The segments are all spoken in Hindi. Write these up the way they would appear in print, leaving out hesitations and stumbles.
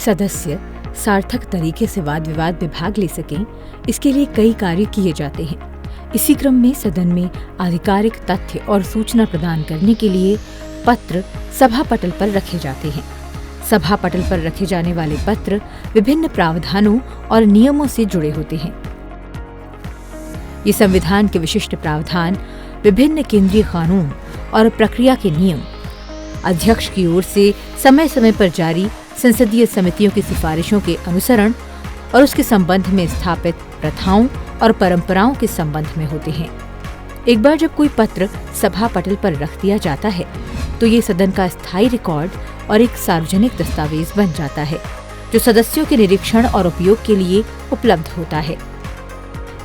सदस्य सार्थक तरीके से वाद विवाद में भाग ले सकें, इसके लिए कई कार्य किए जाते हैं। इसी क्रम में सदन में आधिकारिक तथ्य और सूचना प्रदान करने के लिए पत्र सभा पटल पर रखे जाते हैं। सभा पटल पर रखे जाने वाले पत्र विभिन्न प्रावधानों और नियमों से जुड़े होते हैं। ये संविधान के विशिष्ट प्रावधान, विभिन्न केंद्रीय कानून और प्रक्रिया के नियम, अध्यक्ष की ओर से समय समय पर जारी संसदीय समितियों की सिफारिशों के अनुसरण और उसके संबंध में स्थापित प्रथाओं और परंपराओं के संबंध में होते हैं। एक बार जब कोई पत्र सभा पटल पर रख दिया जाता है तो ये सदन का स्थायी रिकॉर्ड और एक सार्वजनिक दस्तावेज बन जाता है, जो सदस्यों के निरीक्षण और उपयोग के लिए उपलब्ध होता है।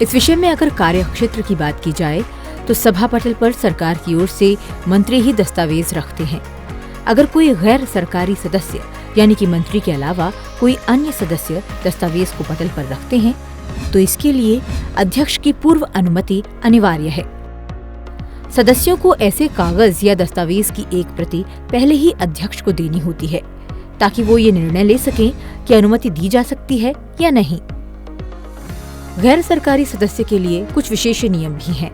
इस विषय में अगर कार्यक्षेत्र की बात की जाए तो सभा पटल पर सरकार की ओर से मंत्री ही दस्तावेज रखते हैं। अगर कोई गैर सरकारी सदस्य यानी कि मंत्री के अलावा कोई अन्य सदस्य दस्तावेज को पटल पर रखते हैं तो इसके लिए अध्यक्ष की पूर्व अनुमति अनिवार्य है। सदस्यों को ऐसे कागज या दस्तावेज की एक प्रति पहले ही अध्यक्ष को देनी होती है ताकि वो ये निर्णय ले सकें कि अनुमति दी जा सकती है या नहीं। गैर सरकारी सदस्य के लिए कुछ विशेष नियम भी हैं,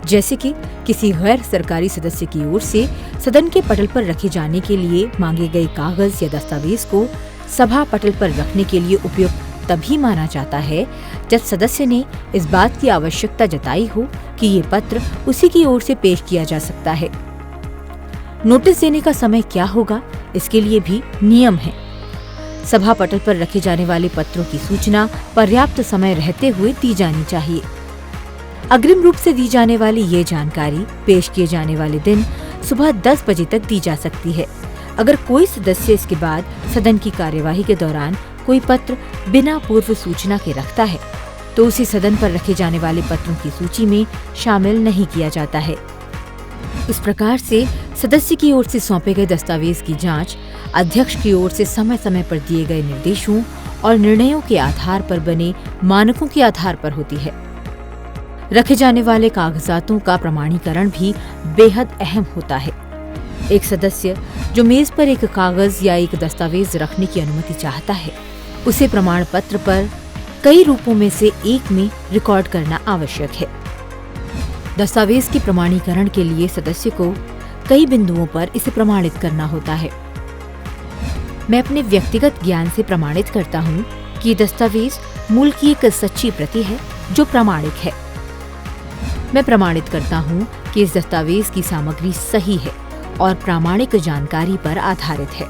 जैसे कि किसी गैर सरकारी सदस्य की ओर से सदन के पटल पर रखे जाने के लिए मांगे गए कागज या दस्तावेज को सभा पटल पर रखने के लिए उपयुक्त तभी माना जाता है जब सदस्य ने इस बात की आवश्यकता जताई हो कि ये पत्र उसी की ओर से पेश किया जा सकता है। नोटिस देने का समय क्या होगा, इसके लिए भी नियम है। सभा पटल पर रखे जाने वाले पत्रों की सूचना पर्याप्त समय रहते हुए दी जानी चाहिए। अग्रिम रूप से दी जाने वाली ये जानकारी पेश किए जाने वाले दिन सुबह 10 बजे तक दी जा सकती है। अगर कोई सदस्य इसके बाद सदन की कार्यवाही के दौरान कोई पत्र बिना पूर्व सूचना के रखता है तो उसे सदन पर रखे जाने वाले पत्रों की सूची में शामिल नहीं किया जाता है। इस प्रकार से सदस्य की ओर से सौंपे गए दस्तावेज की जांच अध्यक्ष की ओर से समय समय पर दिए गए निर्देशों और निर्णयों के आधार पर बने मानकों के आधार पर होती है। रखे जाने वाले कागजातों का प्रमाणीकरण भी बेहद अहम होता है। एक सदस्य जो मेज पर एक कागज या एक दस्तावेज रखने की अनुमति चाहता है, उसे प्रमाण पत्र पर कई रूपों में से एक में रिकॉर्ड करना आवश्यक है। दस्तावेज के प्रमाणीकरण के लिए सदस्य को कई बिंदुओं पर इसे प्रमाणित करना होता है। मैं अपने व्यक्तिगत ज्ञान से प्रमाणित करता हूँ कि दस्तावेज मूल की एक सच्ची प्रति है जो प्रामाणिक है। मैं प्रमाणित करता हूँ कि इस दस्तावेज की सामग्री सही है और प्रामाणिक जानकारी पर आधारित है।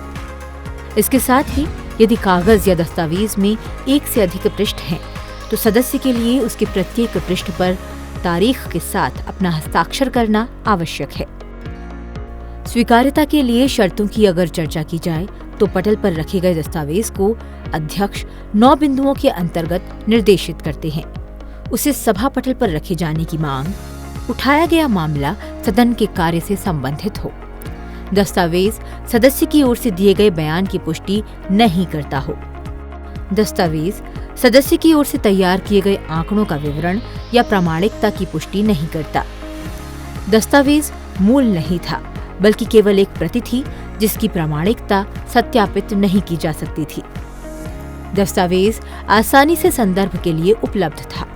इसके साथ ही यदि कागज या दस्तावेज में एक से अधिक पृष्ठ हैं, तो सदस्य के लिए उसके प्रत्येक पृष्ठ पर तारीख के साथ अपना हस्ताक्षर करना आवश्यक है। स्वीकार्यता के लिए शर्तों की अगर चर्चा की जाए तो पटल पर रखे गए दस्तावेज को अध्यक्ष 9 बिंदुओं के अंतर्गत निर्देशित करते हैं। उसे सभा पटल पर रखे जाने की मांग, उठाया गया मामला सदन के कार्य से संबंधित हो, दस्तावेज सदस्य की ओर से दिए गए बयान की पुष्टि नहीं करता हो, दस्तावेज सदस्य की ओर से तैयार किए गए आंकड़ों का विवरण या प्रामाणिकता की पुष्टि नहीं करता, दस्तावेज मूल नहीं था बल्कि केवल एक प्रति थी जिसकी प्रामाणिकता सत्यापित नहीं की जा सकती थी, दस्तावेज आसानी से संदर्भ के लिए उपलब्ध था।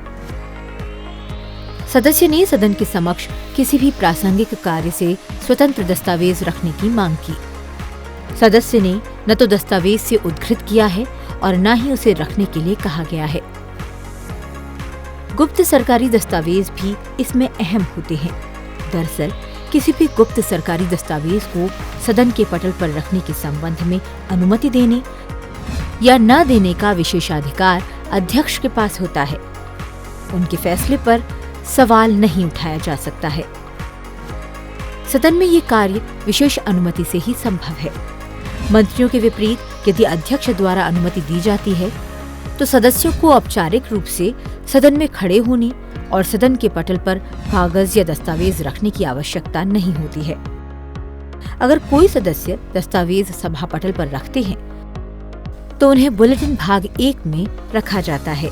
सदस्य ने सदन के समक्ष किसी भी प्रासंगिक कार्य से स्वतंत्र दस्तावेज रखने की मांग की। सदस्य ने न तो दस्तावेज से उद्धृत किया है और न ही उसे रखने के लिए कहा गया है। गुप्त सरकारी दस्तावेज भी इसमें अहम होते हैं। दरअसल किसी भी गुप्त सरकारी दस्तावेज को सदन के पटल पर रखने के संबंध में अनुमति देने या न देने का विशेषाधिकार अध्यक्ष के पास होता है। उनके फैसले पर सवाल नहीं उठाया जा सकता है। सदन में ये कार्य विशेष अनुमति से ही संभव है। मंत्रियों के विपरीत यदि अध्यक्ष द्वारा अनुमति दी जाती है तो सदस्यों को औपचारिक रूप से सदन में खड़े होने और सदन के पटल पर कागज या दस्तावेज रखने की आवश्यकता नहीं होती है। अगर कोई सदस्य दस्तावेज सभा पटल पर रखते हैं तो उन्हें बुलेटिन भाग 1 में रखा जाता है।